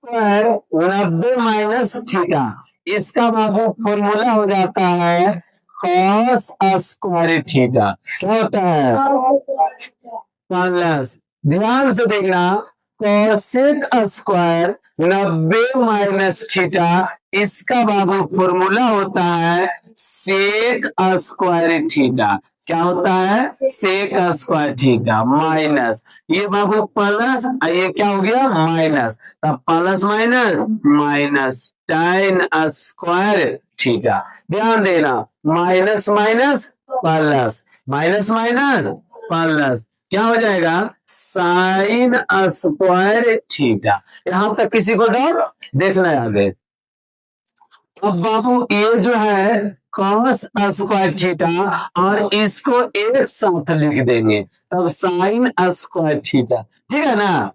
Square 90 minus theta, इसका बाबू formula हो जाता है कॉस स्क्वायर थीटा। क्या होता है? प्लस, ध्यान से देखना, कोसेक स्क्वायर 90 माइनस थीटा, इसका बाबू फॉर्मूला होता है सेक स्क्वायर थीटा। क्या होता है? सेक स्क्वायर थीटा माइनस, ये बाबू प्लस, ये क्या हो गया? माइनस, तब plus minus minus tan square theta. ध्यान देना, minus minus plus, minus minus plus, क्या हो जाएगा? Sine square theta. यहां तक किसी को डाउट? देखना है आगे। अब बाबू ये जो है कॉस स्क्वायर थीटा, और इसको एक साथ लिख देंगे, तब साइन स्क्वायर थीटा, ठीक है ना?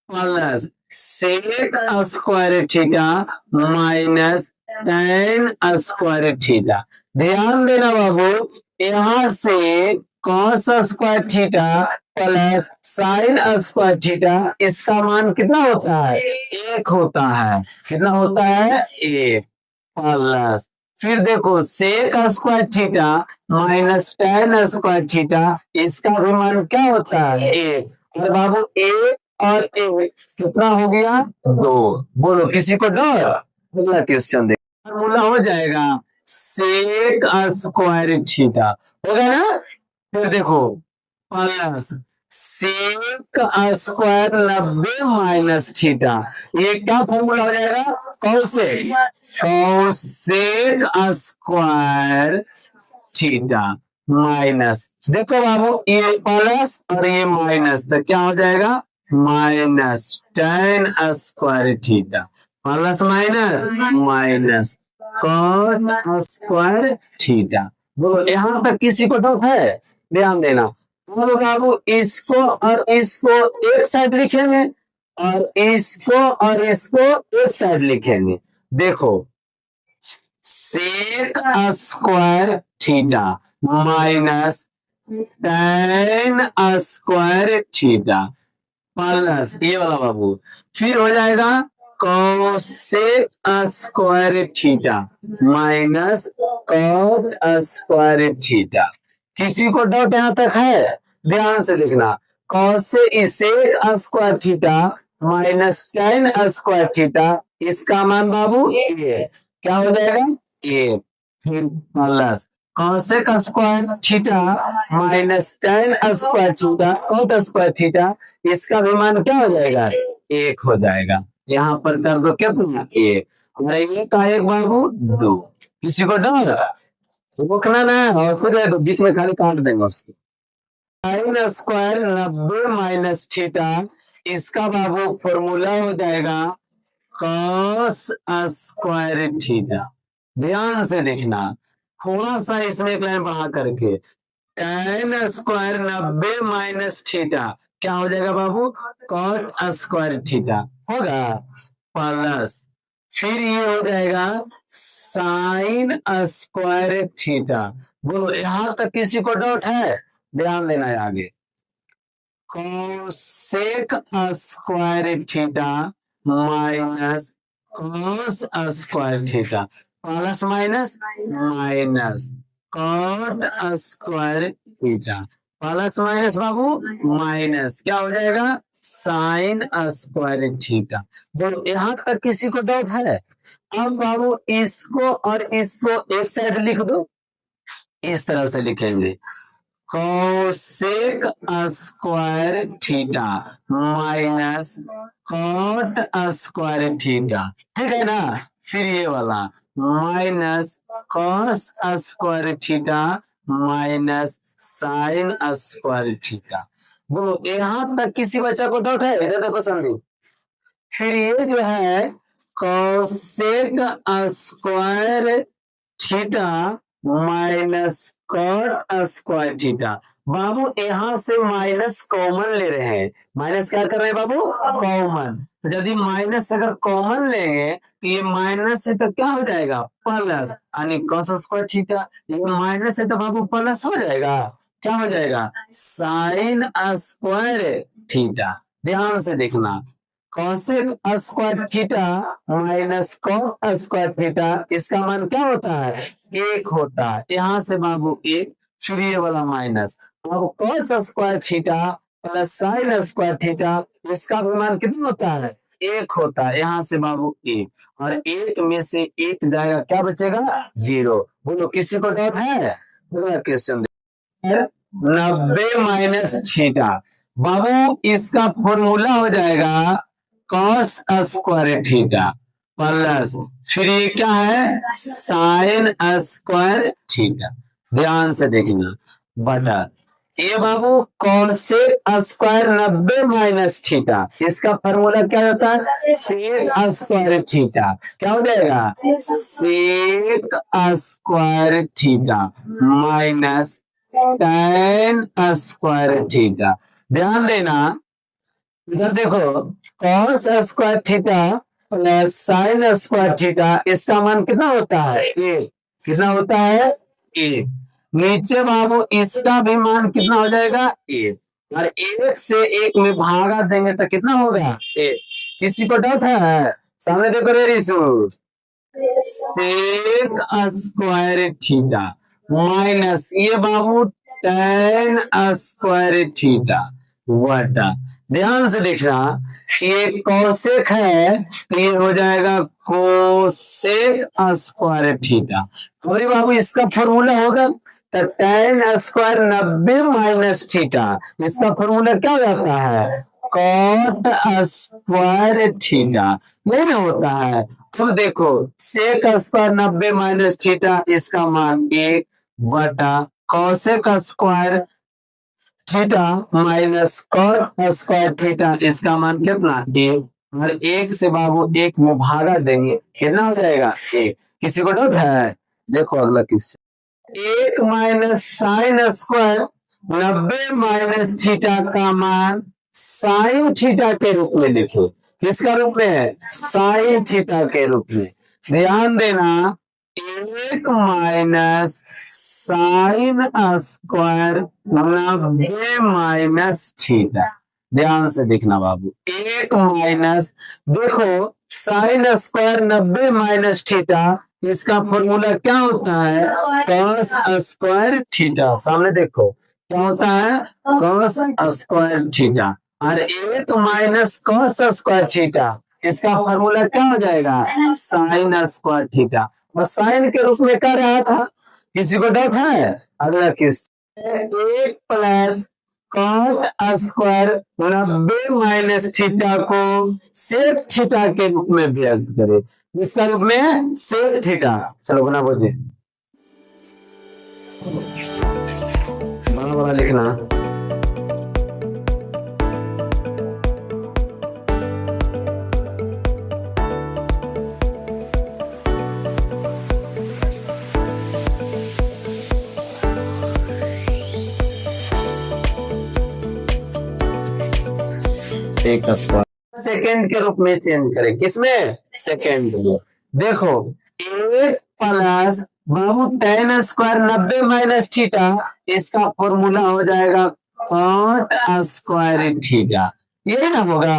Plus sec square theta minus tan square theta. ध्यान देना बाबू, यहां से cos square theta plus sine square theta, इसका मान कितना होता है? एक होता है। कितना होता है? एक। प्लस, फिर देखो sec square theta minus tan square theta, इसका भी मान क्या होता है? एक। और बाबू एक और एक कितना हो गया? दो। बोलो, किसी को डर? अगला क्वेश्चन देखो, फॉर्मूला हो जाएगा सेक स्क्वायर थीटा, होगा ना? फिर देखो plus sec square 90 minus theta, ये क्या फॉर्मूला हो जाएगा? Cosec, cosec square theta minus, देखो बाबू ये प्लस और ये माइनस, तो क्या हो जाएगा? Minus tan square theta, plus minus minus cot square theta. बोलो, यहां तक किसी को डाउट है? ध्यान देना। बोलो बाबू, इसको और इसको एक साइड लिखेंगे, और इसको एक साइड लिखेंगे। देखो, sec square theta minus tan square theta plus ये वाला बाबू, फिर हो जाएगा cosec square theta minus cot square theta. किसी को डाउट यहां तक है? ध्यान से देखना, cosec square theta minus tan square theta, इसका मान बाबू ये क्या हो जाएगा? ये। फिर plus cosec square theta minus tan square theta cot square theta, इसका भी मान क्या हो जाएगा? एक हो जाएगा। यहाँ पर कर दो कितना? एक। और एक का एक बाबू दो। किसी को डर? रोकना ना, और फिर तो बीच में खाली काट देंगे उसको। साइन स्क्वायर 90 माइनस थीटा, इसका बाबू फॉर्मूला हो जाएगा कॉस स्क्वायर थीटा। ध्यान से देखना, थोड़ा सा इसमें एक लाइन बढ़ा करके, tan स्क्वायर 90 माइनस थीटा क्या हो जाएगा बाबू? कॉट स्क्वायर थीटा होगा, प्लस फिर ये हो जाएगा साइन स्क्वायर थीटा। बोलो, यहां तक किसी को डाउट है? ध्यान देना है आगे। Cosec square theta minus cos square theta, plus minus minus cot square theta, plus minus बाबू माइनस, क्या हो जाएगा? Sine square theta. बोलो, यहां तक किसी को डाउट है? अब बाबू इसको और इसको एक साइड लिख दो, इस तरह से लिखेंगे cosec square theta minus cot square theta, ठीक है ना? फिर ये वाला minus cos square theta minus sine square theta. बोलो, यहां तक किसी बच्चा को डाउट है? इधर देखो संदीप। फिर ये जो है cosec square theta minus cot square theta, बाबू यहां से माइनस कॉमन ले रहे हैं। माइनस क्या कर रहे हैं बाबू? कॉमन। तो यदि माइनस अगर कॉमन लेंगे तो ये माइनस से तो क्या हो जाएगा? प्लस, यानी कॉस स्क्वायर थीटा, ये माइनस से तो बाबू प्लस हो जाएगा। क्या हो जाएगा? Sine square theta. ध्यान से देखना, cosec square theta minus cot square theta, इसका मान क्या होता है? 1 होता है। यहाँ से बाबू 1, फिर ये वाला माइनस। अब cos square theta plus sine square theta, इसका भी मान कितना होता है? 1 होता है। यहाँ से बाबू 1, और 1 में से 1 जाएगा, क्या बचेगा? 0। बोलो किसी को डाउट है? क्वेश्चन 90 माइनस थीटा, बाबू इसका फॉर्मूला हो जाएगा कॉस स्क्वायर थीटा प्लस, फिर ये क्या है? Sine square theta. ध्यान से देखना, बटा ये बाबू कॉसेक स्क्वायर 90 माइनस थीटा, इसका फॉर्मूला क्या होता है? Sec square theta. क्या हो जाएगा? Sec square theta minus tan square theta. ध्यान देना, इधर देखो, cos square theta plus sine square theta, इसका मान कितना होता है? 1। कितना होता है? 1। नीचे बाबू इसका भी मान कितना हो जाएगा? 1। और 1 से 1 में भागा देंगे तो कितना होगा? 1। किसी को डाउट है? सामने देखो रे रिसु, सेक स्क्वायर थीटा माइनस ये बाबू tan स्क्वायर थीटा बटा, ध्यान से देखना, ये कोसेक है तो ये हो जाएगा कोसेक स्क्वायर थीटा। अरे बाबू इसका फॉर्मूला होगा तो tan स्क्वायर 90 माइनस थीटा, इसका फॉर्मूला क्या हो जाता है? Cot square theta. ये ना होता है। अब देखो सेक स्क्वायर 90 माइनस थीटा, इसका मान 1 बटा cosec square theta minus cot square theta, इसका मान कितना? 1। और 1 से बाबू 1 में भागा देंगे, कितना हो जाएगा? 1। किसी को डाउट है? देखो अगला question, 1 minus sine square 90 minus theta का मान साइन थीटा के रूप में लिखो। किसका रूप में? साइन थीटा के रूप में। ध्यान देना, 1 minus sine square 90 minus theta. ध्यान से देखना बाबू, 1 माइनस, देखो साइन स्क्वायर 90 माइनस थीटा, इसका फॉर्मूला क्या होता है? Cos square theta. सामने देखो क्या होता है? Cos square theta. और 1 माइनस कॉस स्क्वायर थीटा, इसका फॉर्मूला क्या हो जाएगा? Sine square theta. और साइन के रूप में क्या रहा था? किसी को डाउट है? अगला question, 1 plus cot square 90 minus theta को सेक थीटा के रूप में व्यक्त करे। इसका रूप में सेक थीटा। चलो बना बोझे, बड़ा बड़ा लिखना। एक सेकेंड के रूप में चेंज करें। किसमें? सेकेंड में। देखो 1 प्लस बाबू tan स्क्वायर 90 माइनस थीटा, इसका फॉर्मूला हो जाएगा कॉट स्क्वायर थीटा। ये ना होगा।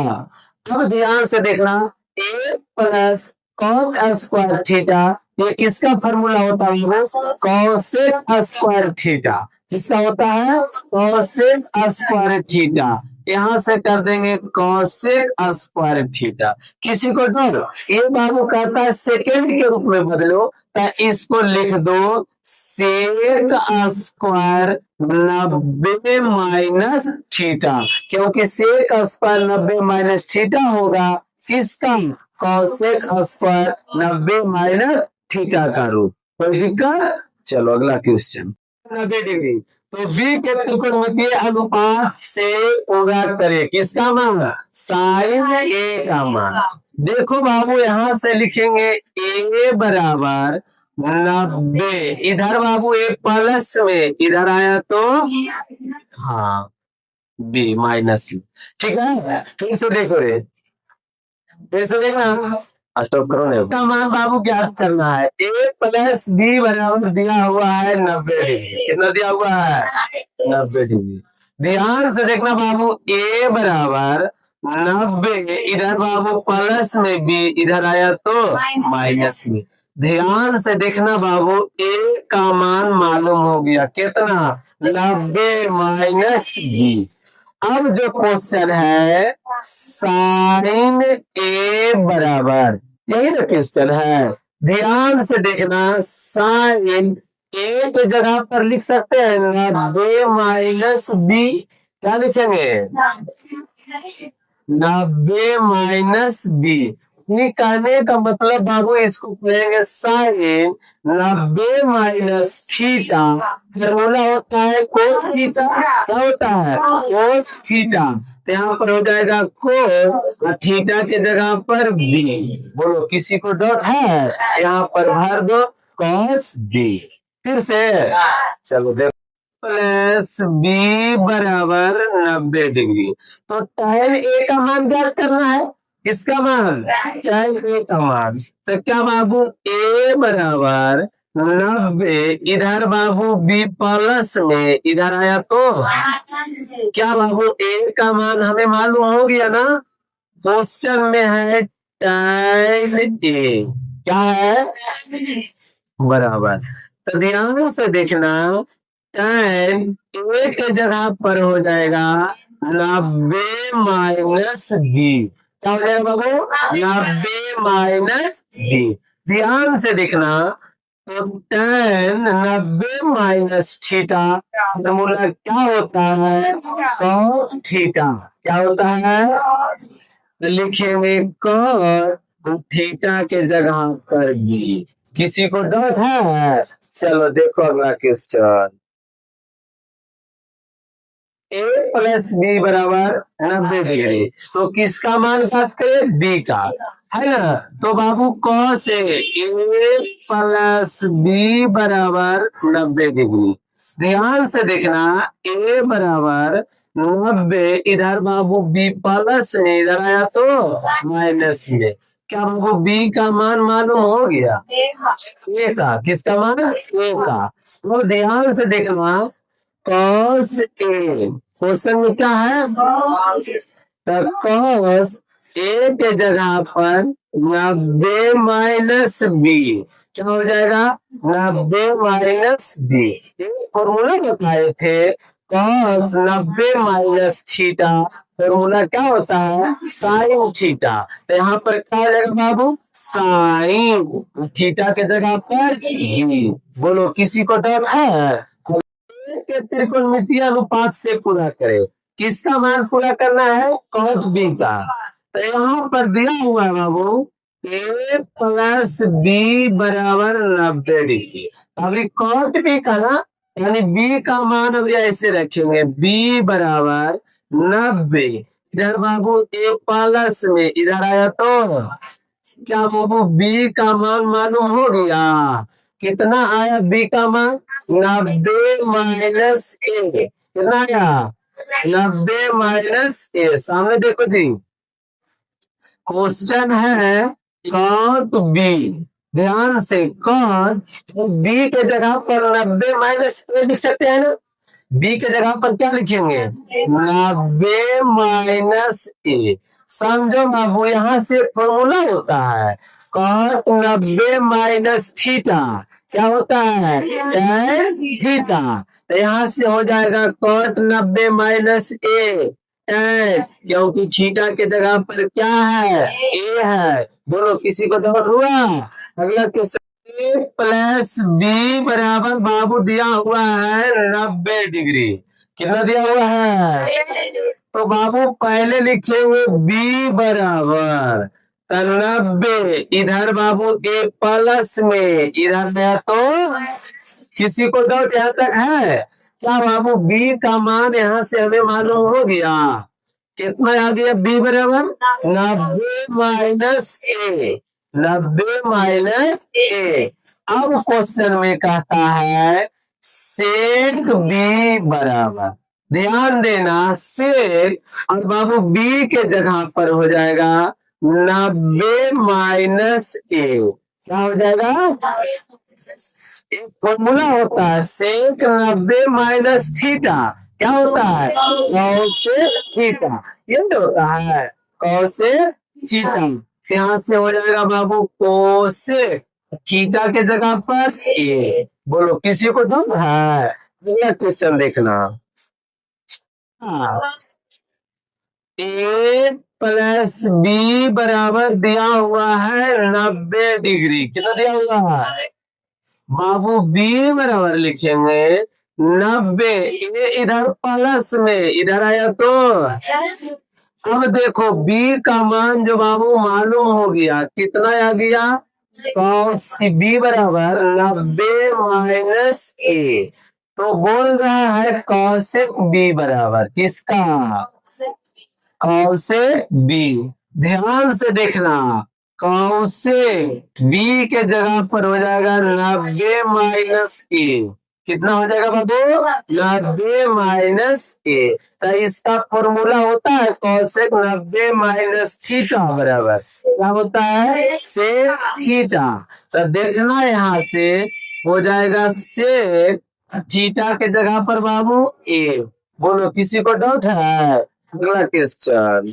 अब ध्यान से देखना, 1 प्लस कॉट स्क्वायर थीटा, ये किसका फॉर्मूला होता है? Cosec square theta. किसका होता है? Cosec square theta. यहाँ से कर देंगे कॉसेक स्क्वायर थीटा। किसी को डर? ये बाबू कहता है सेकेंड के रूप में बदलो, तो इसको लिख दो सेक स्क्वायर 90 माइनस थीटा, क्योंकि सेक स्क्वायर 90 माइनस थीटा होगा किसका? कॉसेक स्क्वायर 90 माइनस थीटा का रूप। कोई दिक्कत? चलो अगला क्वेश्चन, 90 डिग्री तो बी के त्रिकोणमितीय अनुपात से पूरा करें। किसका मान? साइन ए का मान। देखो बाबू यहाँ से लिखेंगे ए बराबर 90, इधर बाबू ए प्लस में, इधर आया तो हाँ बी माइनस में। ठीक है, फिर से देखो रे, फिर से देखना, स्टॉप करो ना। का मान बाबू ज्ञात करना है। ए प्लस बी बराबर दिया हुआ है 90 डिग्री। कितना दिया हुआ है? 90 डिग्री। ध्यान से देखना बाबू, ए बराबर 90 इधर बाबू प्लस में, बी इधर आया तो माइनस में। ध्यान से देखना बाबू, ए का मान मालूम हो गया कितना, 90 माइनस बी। अब जो क्वेश्चन है साइन ए बराबर, यही ना क्वेश्चन है। ध्यान से देखना, साइन ए की जगह पर लिख सकते हैं 90 माइनस बी। क्या लिखेंगे, 90 माइनस बी। कहने का मतलब बाबू इसको कहेंगे साइन 90 माइनस थीटा। फॉर्मूला होता है कोस थीटा। क्या होता है, कोस थीटा। तो यहाँ पर हो जाएगा कोस और थीटा के जगह पर बी। बोलो किसी को डाउट है, यहाँ पर भर दो कॉस बी। फिर से चलो देखो, प्लस बी बराबर 90 डिग्री। तो tan ए का मान ज्ञात करना है। किसका मान, tan ए का मान। तो क्या बाबू, ए बराबर 90, इधर बाबू बी प्लस में, इधर आया तो क्या बाबू, ए का मान हमें मालूम हो गया ना। क्वेश्चन में है tan ए, क्या है बराबर। तो ध्यान से देखना, tan ए के जगह पर हो जाएगा 90 माइनस बी। क्या हो जाएगा बाबू, 90 माइनस बी। ध्यान से देखना, तो tan 90 माइनस थीटा फॉर्मूला क्या होता है, cos थीटा। क्या होता है, तो लिखेंगे cos थीटा के जगह पर बी। किसी को डाउट है, चलो देखो अगला क्वेश्चन। ए प्लस बी बराबर 90 डिग्री। तो किसका मान बात करें, बी का, है ना। तो बाबू कॉस ए प्लस बी बराबर 90 डिग्री। ध्यान से देखना, ए बराबर 90, इधर बाबू बी प्लस में, इधर आया तो माइनस में। क्या बाबू बी का मान मालूम हो गया, ए का। किसका मान, ए का। तो ध्यान से देखना, कॉस ए, क्वेश्चन में क्या है, तो कॉस ए के जगह पर 90 माइनस बी। क्या हो जाएगा, 90 माइनस बी। फॉर्मूला बताए थे, कॉस 90 माइनस थीटा, फॉर्मूला क्या होता है, साइन थीटा। तो यहाँ पर क्या हो जाएगा बाबू, साइन थीटा के जगह पर बी। बोलो किसी को डर है, के त्रिकोणमितीय अनुपात से पूरा करे। किसका मान पूरा करना है, cos बी का। तो यहाँ पर दिया हुआ है बाबू, ए प्लस बी बराबर 90 डिग्री। अभी cos बी का ना, यानी बी का मान अभी ऐसे रखेंगे, बी बराबर 90, इधर बाबू ए प्लस में, इधर आया तो क्या बाबू बी का मान मालूम हो गया। कितना आया बी का मान, 90 माइनस ए। कितना आया, 90 माइनस ए। सामने देखो जी, क्वेश्चन है कॉट बी। ध्यान से, कॉट बी के जगह पर 90 माइनस ए लिख सकते हैं ना। बी के जगह पर क्या लिखेंगे, 90 माइनस ए। समझो बाबू, यहाँ से फॉर्मूला होता है कॉट 90 माइनस थीटा। क्या होता है, tan थीटा। तो यहाँ से हो जाएगा कॉट 90 माइनस ए tan, क्योंकि थीटा के जगह पर क्या है, ए है। बोलो किसी को डाउट हुआ। अगला क्वेश्चन, ए प्लस बी बराबर बाबू दिया हुआ है 90 डिग्री। कितना दिया हुआ है, तो बाबू पहले लिखे हुए बी बराबर 90, इधर बाबू ए प्लस में, इधर गया तो किसी को डाउट यहाँ तक है क्या बाबू, बी का मान यहाँ से हमें मालूम हो गया। कितना आ गया, बी बराबर 90 माइनस ए, 90 माइनस ए। अब क्वेश्चन में कहता है सेक बी बराबर, ध्यान देना, सेक और बाबू बी के जगह पर हो जाएगा 90 माइनस ए। क्या हो जाएगा, एक फॉर्मूला होता है सेक 90 माइनस थीटा। क्या होता है, सेक थीटा। ये तो होता है कौसेक थीटा। यहाँ से हो जाएगा बाबू कोसेक थीटा के जगह पर ए। बोलो किसी को डाउट है? अगला क्वेश्चन देखना। हाँ, ए प्लस बी बराबर दिया हुआ है 90 डिग्री। कितना दिया हुआ है बाबू? बी बराबर लिखेंगे 90। ये इधर प्लस में इधर आया तो अब देखो बी का मान जो बाबू मालूम हो गया, कितना आ गया? कॉस बी बराबर 90 माइनस ए। तो बोल रहा है कौशिक बी बराबर किसका? कौशिक बी। ध्यान से देखना, कौशिक बी के जगह पर हो जाएगा 90 माइनस ए। कितना हो जाएगा बाबू? 90 माइनस ए। तो इसका फॉर्मूला होता है कौशिक 90 माइनस थीटा बराबर क्या होता है? Sec theta. तो देखना यहाँ से हो जाएगा सेक थीटा के जगह पर बाबू ए। बोलो किसी को डाउट है? अगला क्वेश्चन।